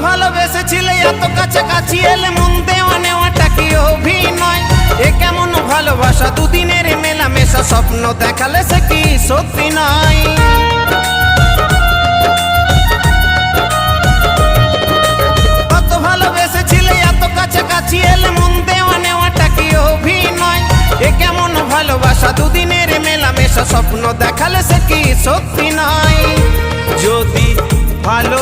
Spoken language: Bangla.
ভালোবেসেছিলে এত কাছাকাছি এলে মন দেওয়া নেওয়াটা কি অভিনয়? এ কেমন ভালোবাসা, দুদিনের মেলামেশা, স্বপ্ন দেখালে সে কি সত্যি নয়? কত ভালোবেসেছিলে এত কাছাকাছি এলে মন দেওয়া নেওয়াটা কি অভিনয়? এ কেমন ভালোবাসা, দুদিনের মেলামেশা, স্বপ্ন দেখালে সে কি সত্যি নয়? যদি ভালো